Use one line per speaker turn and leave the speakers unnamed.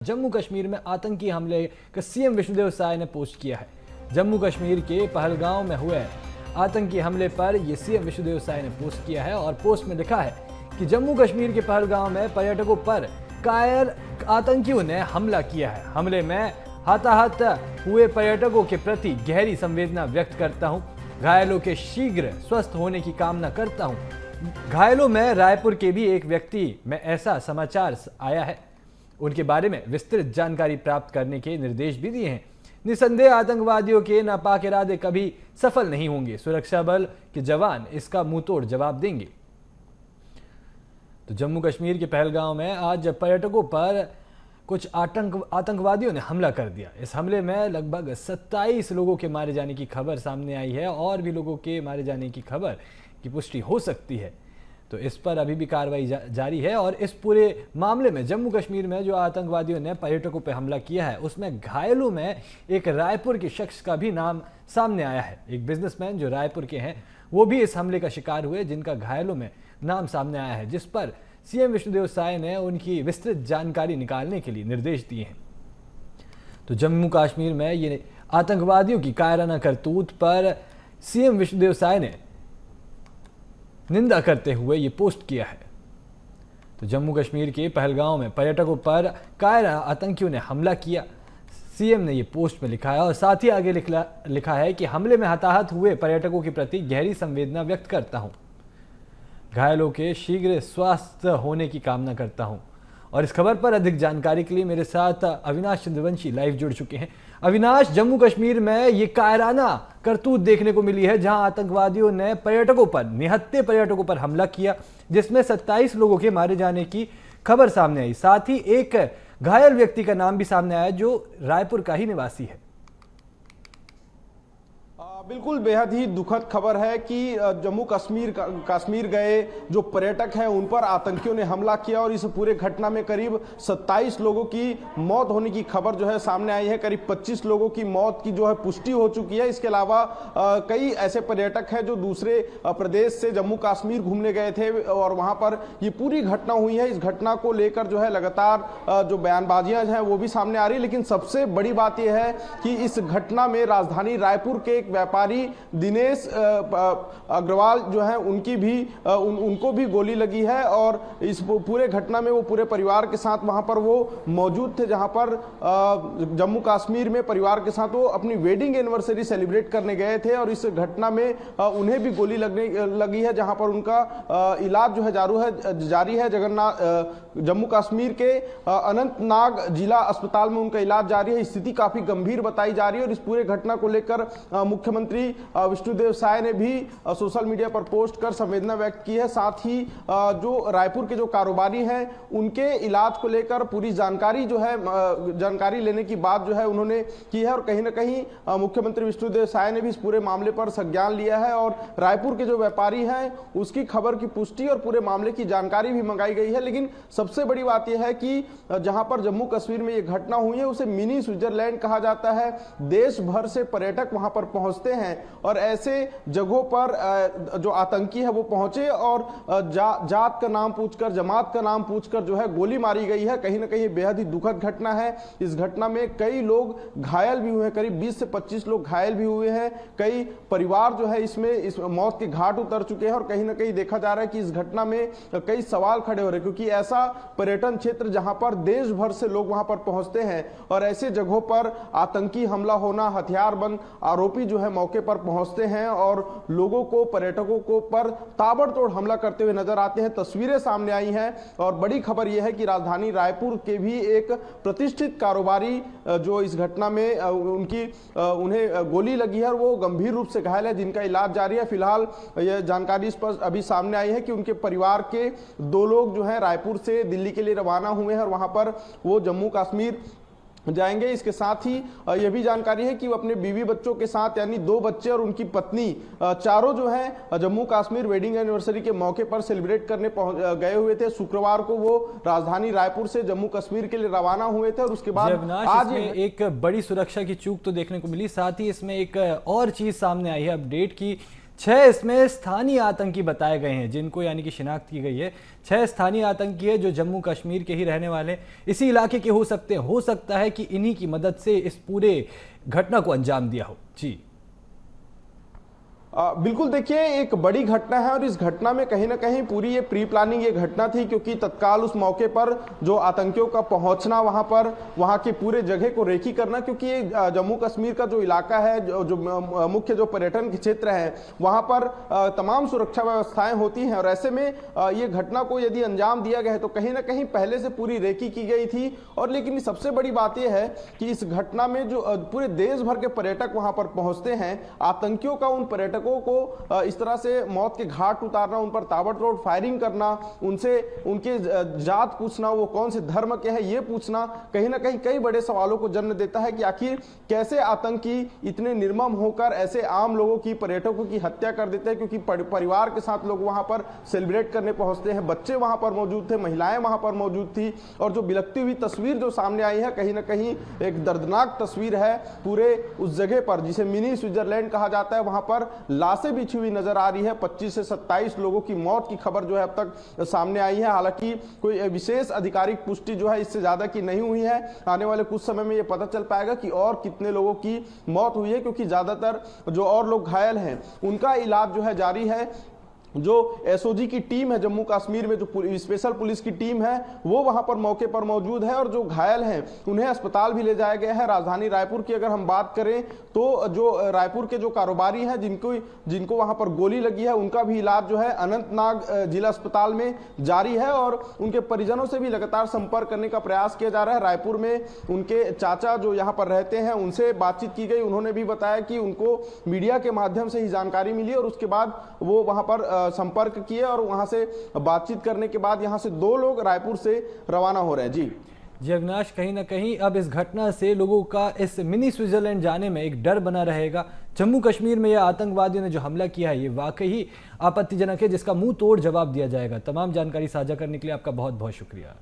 जम्मू कश्मीर में आतंकी हमले का सीएम विष्णुदेव साय ने पोस्ट किया है। जम्मू कश्मीर के पहलगांव में हुए आतंकी हमले पर यह सीएम विष्णुदेव साय ने पोस्ट किया है और पोस्ट में लिखा है कि जम्मू कश्मीर के पहलगांव में पर्यटकों पर कायर आतंकियों ने हमला किया है। हमले में हताहत हुए पर्यटकों के प्रति गहरी संवेदना व्यक्त करता हूं। घायलों के शीघ्र स्वस्थ होने की कामना करता हूं। घायलों में रायपुर के भी एक व्यक्ति में ऐसा समाचार आया है। उनके बारे में विस्तृत जानकारी प्राप्त करने के निर्देश भी दिए हैं। निसंदेह आतंकवादियों के नापाक इरादे कभी सफल नहीं होंगे। सुरक्षा बल के जवान इसका मुंहतोड़ जवाब देंगे। तो जम्मू कश्मीर के पहलगांव में आज पर्यटकों पर कुछ आतंकवादियों ने हमला कर दिया। इस हमले में लगभग 27 लोगों के मारे जाने की खबर सामने आई है और भी लोगों के मारे जाने की खबर की पुष्टि हो सकती है। तो इस पर अभी भी कार्रवाई जारी है और इस पूरे मामले में जम्मू कश्मीर में जो आतंकवादियों ने पर्यटकों पर हमला किया है उसमें घायलों में एक रायपुर के शख्स का भी नाम सामने आया है। एक बिजनेसमैन जो रायपुर के हैं वो भी इस हमले का शिकार हुए, जिनका घायलों में नाम सामने आया है, जिस पर सीएम विष्णुदेव साय ने उनकी विस्तृत जानकारी निकालने के लिए निर्देश दिए हैं। तो जम्मू कश्मीर में ये आतंकवादियों की कायराना करतूत पर सीएम विष्णुदेव साय ने निंदा करते हुए ये पोस्ट किया है। तो जम्मू कश्मीर के पहलगांव में पर्यटकों पर कायरा आतंकियों ने हमला किया, सीएम ने ये पोस्ट में लिखा है और साथ ही आगे लिखा है कि हमले में हताहत हुए पर्यटकों के प्रति गहरी संवेदना व्यक्त करता हूं। घायलों के शीघ्र स्वास्थ्य होने की कामना करता हूं। और इस खबर पर अधिक जानकारी के लिए मेरे साथ अविनाश चंद्रवंशी लाइव जुड़ चुके हैं। अविनाश, जम्मू कश्मीर में ये कायराना करतूत देखने को मिली है जहां आतंकवादियों ने पर्यटकों पर, निहत्थे पर्यटकों पर हमला किया, जिसमें 27 लोगों के मारे जाने की खबर सामने आई। साथ ही एक घायल व्यक्ति का नाम भी सामने आया जो रायपुर का ही निवासी है।
बिल्कुल बेहद ही दुखद खबर है कि जम्मू कश्मीर गए जो पर्यटक हैं उन पर आतंकियों ने हमला किया और इस पूरे घटना में करीब 27 लोगों की मौत होने की खबर जो है सामने आई है। करीब 25 लोगों की मौत की जो है पुष्टि हो चुकी है। इसके अलावा कई ऐसे पर्यटक हैं जो दूसरे प्रदेश से जम्मू कश्मीर घूमने गए थे और वहां पर ये पूरी घटना हुई है। इस घटना को लेकर जो है लगातार जो बयानबाजियां हैं वो भी सामने आ रही है, लेकिन सबसे बड़ी बात यह है कि इस घटना में राजधानी रायपुर के एक व्यापारी दिनेश अग्रवाल जो है उनकी भी उनको भी गोली लगी है और इस पूरे घटना में वो पूरे परिवार के साथ वहां पर वो मौजूद थे, जहां पर जम्मू कश्मीर में परिवार के साथ वो अपनी वेडिंग एनिवर्सरी सेलिब्रेट करने गए थे और इस घटना में उन्हें भी गोली लगी है, जहां पर उनका इलाज जो है जारी है। जम्मू कश्मीर के अनंतनाग जिला अस्पताल में उनका इलाज जारी है। स्थिति काफी गंभीर बताई जा रही है और इस पूरे घटना को लेकर मुख्यमंत्री विष्णुदेव साय ने भी सोशल मीडिया पर पोस्ट कर संवेदना व्यक्त की है। साथ ही जो रायपुर के जो कारोबारी हैं उनके इलाज को लेकर पूरी जानकारी जो है जानकारी लेने की बात जो है उन्होंने की है और कहीं ना कहीं मुख्यमंत्री विष्णुदेव साय ने भी इस पूरे मामले पर संज्ञान लिया है और रायपुर के जो व्यापारी हैं उसकी खबर की पुष्टि और पूरे मामले की जानकारी भी मंगाई गई है। लेकिन सबसे बड़ी बात यह है कि जहां पर जम्मू कश्मीर में यह घटना हुई है उसे मिनी स्विट्जरलैंड कहा जाता है। देश भर से पर्यटक वहां पर पहुंचते हैं और ऐसे जगहों पर जो आतंकी है वो पहुंचे और जात का नाम पूछकर, जमात का नाम पूछकर जो है गोली मारी गई है। कहीं ना कहीं बेहद ही दुखद घटना है। इस घटना में कई लोग घायल भी हुए हैं, करीब 20 से 25 लोग घायल भी हुए हैं। कई परिवार जो है इसमें इस मौत के घाट उतर चुके हैं और कहीं ना कहीं देखा जा रहा है कि इस घटना में कई सवाल खड़े हो रहे हैं, क्योंकि ऐसा पर्यटन क्षेत्र जहां पर देश भर से लोग वहां पर पहुंचते हैं और ऐसे जगहों पर आतंकी हमला होना, हथियारबंद आरोपी जो है मौके पर पहुंचते हैं और लोगों को, पर्यटकों को पर ताबड़तोड़ हमला करते हुए नजर आते हैं। तस्वीरें सामने आई हैं और बड़ी खबर यह है कि राजधानी रायपुर के भी एक प्रतिष्ठित कारोबारी जो इस घटना में उन्हें गोली लगी है और वो गंभीर रूप से घायल है, जिनका इलाज जारी है। फिलहाल यह जानकारी इस पर अभी सामने आई है कि उनके परिवार के 2 लोग जो है रायपुर से दिल्ली के लिए रवाना हुए हैं और वहां पर वो जम्मू कश्मीर जाएंगे। इसके साथ ही यह भी जानकारी है कि वो अपने बीवी बच्चों के साथ, यानी 2 बच्चे और उनकी पत्नी, चारों जो है जम्मू कश्मीर वेडिंग एनिवर्सरी के मौके पर सेलिब्रेट करने गए हुए थे। शुक्रवार को वो राजधानी रायपुर से जम्मू कश्मीर के लिए रवाना हुए थे और उसके बाद
आज एक बड़ी सुरक्षा की चूक तो देखने को मिली। साथ ही इसमें एक और चीज सामने आई है अपडेट की 6 इसमें स्थानीय आतंकी बताए गए हैं, जिनको यानी कि शिनाख्त की गई है। 6 स्थानीय आतंकी है जो जम्मू कश्मीर के ही रहने वाले, इसी इलाके के हो सकते हैं। हो सकता है कि इन्हीं की मदद से इस पूरे घटना को अंजाम दिया हो। जी
बिल्कुल, देखिए एक बड़ी घटना है और इस घटना में कहीं ना कहीं पूरी ये प्री प्लानिंग ये घटना थी, क्योंकि तत्काल उस मौके पर जो आतंकियों का पहुंचना वहां पर, वहां के पूरे जगह को रेकी करना, क्योंकि ये जम्मू कश्मीर का जो इलाका है, जो मुख्य जो पर्यटन के क्षेत्र है, वहां पर तमाम सुरक्षा व्यवस्थाएं होती हैं और ऐसे में ये घटना को यदि अंजाम दिया गया है तो कहीं ना कहीं पहले से पूरी रेकी की गई थी। और लेकिन सबसे बड़ी बात यह है कि इस घटना में जो पूरे देश भर के पर्यटक वहां पर पहुंचते हैं, आतंकियों का उन पर्यटकों को इस तरह से मौत के घाट उतारना, उन पर ताबड़तोड़ फायरिंग करना, उनसे उनके जात पूछना, वो कौन से धर्म के हैं ये पूछना, कहीं ना कहीं कई बड़े सवालों को जन्म देता है कि आखिर कैसे आतंकी इतने निर्मम होकर ऐसे आम लोगों की, पर्यटकों की हत्या कर देते हैं। क्योंकि परिवार के साथ लोग वहां पर सेलिब्रेट करने पहुंचते हैं, बच्चे वहां पर मौजूद थे, महिलाएं वहां पर मौजूद थी और जो बिलखती हुई तस्वीर जो सामने आई है, कहीं ना कहीं एक दर्दनाक तस्वीर है। पूरे उस जगह पर जिसे मिनी स्विट्जरलैंड कहा जाता है, वहां पर लाशें बिछी हुई नजर आ रही है। 25 से 27 लोगों की मौत की खबर जो है अब तक सामने आई है। हालांकि कोई विशेष आधिकारिक पुष्टि जो है इससे ज्यादा की नहीं हुई है। आने वाले कुछ समय में यह पता चल पाएगा कि और कितने लोगों की मौत हुई है, क्योंकि ज्यादातर जो और लोग घायल हैं उनका इलाज जो है जारी है। जो एसओजी की टीम है जम्मू कश्मीर में, जो स्पेशल पुलिस की टीम है, वो वहां पर मौके पर मौजूद है और जो घायल हैं उन्हें अस्पताल भी ले जाया गया है। राजधानी रायपुर की अगर हम बात करें तो जो रायपुर के जो कारोबारी हैं जिनको वहां पर गोली लगी है, उनका भी इलाज जो है अनंतनाग जिला अस्पताल में जारी है और उनके परिजनों से भी लगातार संपर्क करने का प्रयास किया जा रहा है। रायपुर में उनके चाचा जो यहाँ पर रहते हैं उनसे बातचीत की गई, उन्होंने भी बताया कि उनको मीडिया के माध्यम से ही जानकारी मिली और उसके बाद वो वहां पर संपर्क किए और वहां से बातचीत करने के बाद यहां से 2 लोग रायपुर से रवाना हो रहे हैं। जी
अविनाश, कहीं ना कहीं अब इस घटना से लोगों का इस मिनी स्विट्जरलैंड जाने में एक डर बना रहेगा। जम्मू कश्मीर में यह आतंकवादियों ने जो हमला किया है ये वाकई ही आपत्तिजनक है, जिसका मुंह तोड़ जवाब दिया जाएगा। तमाम जानकारी साझा करने के लिए आपका बहुत बहुत शुक्रिया।